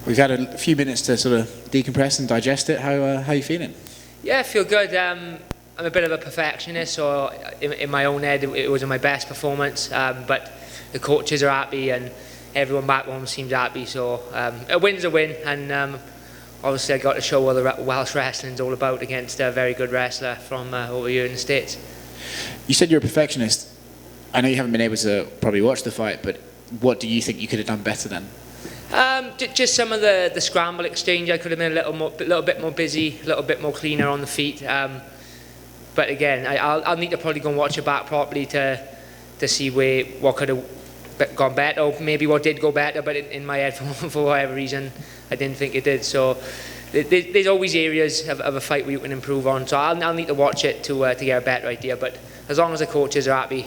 We've had a few minutes to sort of decompress and digest it. How are you feeling? Yeah, I feel good. I'm a bit of a perfectionist, so in my own head it wasn't my best performance, but the coaches are happy and everyone back home seems happy, so a win's a win, and obviously I got to show what the Welsh wrestling's all about against a very good wrestler from over here in the States. You said you're a perfectionist. I know you haven't been able to probably watch the fight, but what do you think you could have done better then? Just some of the scramble exchange. I could have been a little bit more busy, a little bit more cleaner on the feet. But again, I'll need to probably go and watch it back properly to see what could have gone better, or maybe what did go better. But in my head, for whatever reason, I didn't think it did. So there's always areas of a fight where you can improve on. So I'll need to watch it to get a better idea. But as long as the coaches are happy,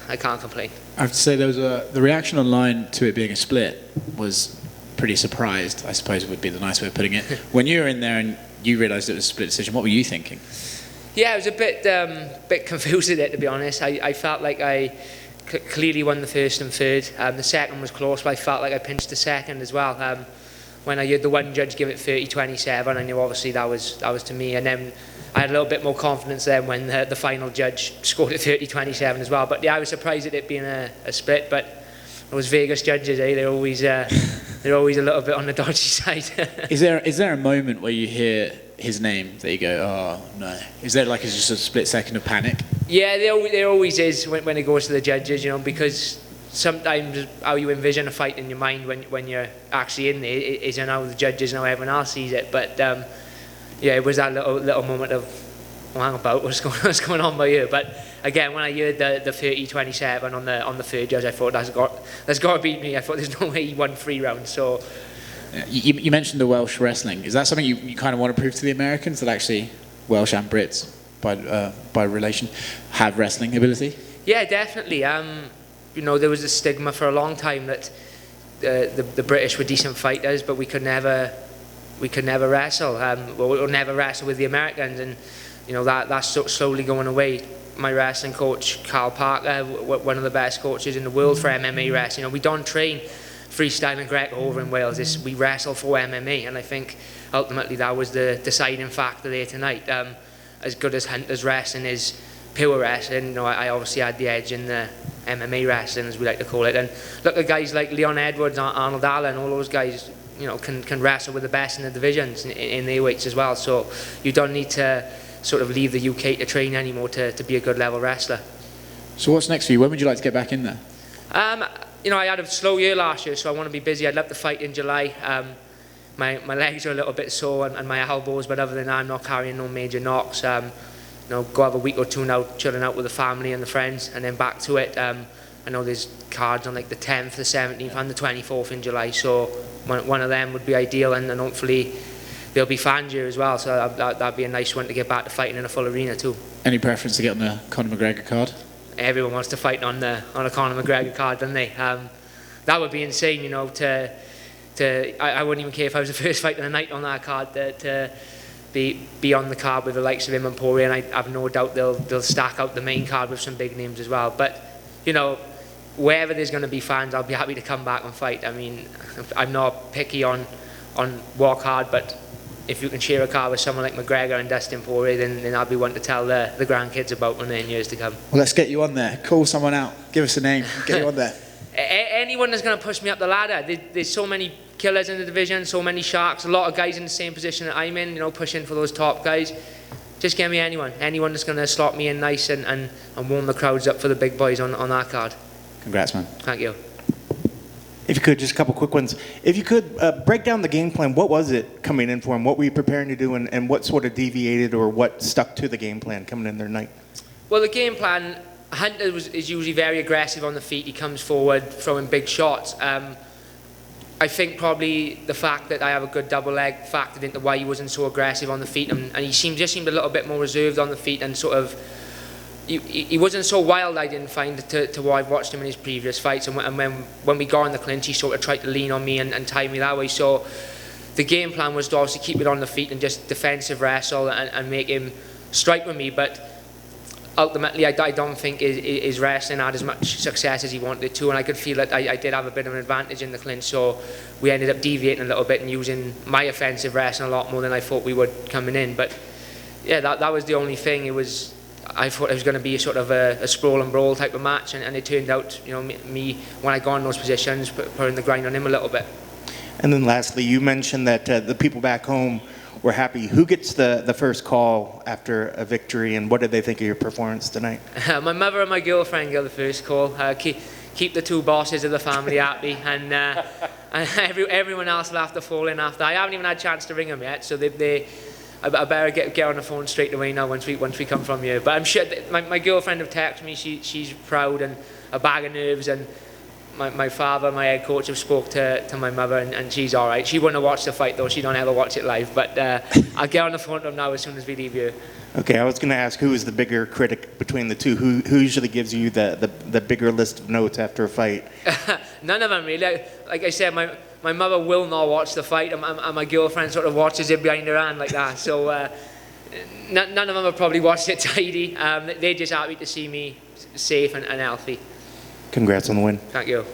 I can't complain. I have to say, the reaction online to it being a split was pretty surprised, I suppose would be the nice way of putting it. When you were in there and you realised it was a split decision, what were you thinking? Yeah, I was a bit confused with it, to be honest. I felt like I clearly won the first and third. The second was close, but I felt like I pinched the second as well. When I heard the one judge give it 30-27, I knew obviously that was to me. And then I had a little bit more confidence then when the final judge scored it 30-27 as well. But yeah, I was surprised at it being a split. But those Vegas judges, they're always a little bit on the dodgy side. Is there a moment where you hear his name that you go, oh no? Is there like just a split second of panic? Yeah, there always is when it goes to the judges, because sometimes how you envision a fight in your mind when you're actually in there isn't how the judges and how everyone else sees it. But yeah, it was that little moment of, well, hang about, what's going on by here? But again, when I heard the 30-27 on the third judge, I thought that's got to beat me. I thought there's no way he won 3 rounds. So you mentioned the Welsh wrestling. Is that something you kind of want to prove to the Americans, that actually Welsh and Brits by relation have wrestling ability? Yeah, definitely. There was a stigma for a long time that the British were decent fighters, but we could never wrestle. We'll never wrestle with the Americans, and that's slowly going away. My wrestling coach, Carl Parker, one of the best coaches in the world for MMA wrestling. We don't train freestyle and Greco over in Wales. We wrestle for MMA, and I think ultimately that was the deciding factor there tonight. As good as Hunter's wrestling is pure wrestling, I obviously had the edge in the MMA wrestling, as we like to call it. And look at guys like Leon Edwards, Arnold Allen, all those guys, can wrestle with the best in the divisions in their weights as well. So you don't need to sort of leave the UK to train anymore to be a good level wrestler. So what's next for you? When would you like to get back in there? I had a slow year last year, so I want to be busy. I'd love to fight in July. My legs are a little bit sore and my elbows, but other than that, I'm not carrying no major knocks. Go have a week or two now, chilling out with the family and the friends, and then back to it. I know there's cards on like the 10th, the 17th, and the 24th in July, so one of them would be ideal, and hopefully there'll be fans here as well, so that'd be a nice one to get back to fighting in a full arena too. Any preference to get on the Conor McGregor card? Everyone wants to fight on a Conor McGregor card, don't they? That would be insane, I wouldn't even care if I was the first fight of the night on that card to be on the card with the likes of him and Poirier, and I have no doubt they'll stack out the main card with some big names as well. But wherever there's going to be fans, I'll be happy to come back and fight. I mean, I'm not picky on what card, but if you can share a card with someone like McGregor and Dustin Poirier, then I'll be one to tell the grandkids about when they're in years to come. Well, let's get you on there. Call someone out. Give us a name. Get you on there. Anyone that's going to push me up the ladder. There's so many killers in the division, so many sharks, a lot of guys in the same position that I'm in, pushing for those top guys. Just get me anyone that's going to slot me in nice and warm the crowds up for the big boys on that card. Congrats, man. Thank you. If you could, just a couple quick ones. If you could break down the game plan, what was it coming in for him? What were you preparing to do, and what sort of deviated or what stuck to the game plan coming in there tonight? Well, the game plan, Hunter is usually very aggressive on the feet. He comes forward throwing big shots. I think probably the fact that I have a good double leg factored into why he wasn't so aggressive on the feet, and he just seemed a little bit more reserved on the feet, and sort of he wasn't so wild, I didn't find, to what I've watched him in his previous fights. And when we got in the clinch, he sort of tried to lean on me and tie me that way. So the game plan was to obviously keep it on the feet and just defensive wrestle and make him strike with me. But ultimately, I don't think his wrestling had as much success as he wanted to, and I could feel that I did have a bit of an advantage in the clinch, so we ended up deviating a little bit and using my offensive wrestling a lot more than I thought we would coming in. But yeah, that was the only thing. I thought it was going to be a sort of a sprawl and brawl type of match, and it turned out, me when I got in those positions, putting the grind on him a little bit. And then lastly, you mentioned that the people back home were happy. Who gets the first call after a victory, and what did they think of your performance tonight? My mother and my girlfriend get the first call. Keep the two bosses of the family happy, and everyone else will have to fall in after. I haven't even had a chance to ring them yet, so I better get on the phone straight away now once we come from here. But I'm sure my girlfriend have texted me. She's proud and a bag of nerves, and my father, my head coach, have spoke to my mother, and she's all right. She wouldn't have watched the fight though. She don't ever watch it live. But I'll get on the phone to them now as soon as we leave here. Okay, I was going to ask who is the bigger critic between the two. Who usually gives you the bigger list of notes after a fight? None of them really. Like I said, my mother will not watch the fight, and my girlfriend sort of watches it behind her hand like that. So none of them have probably watched it tidy. They're just happy to see me safe and healthy. Congrats on the win. Thank you.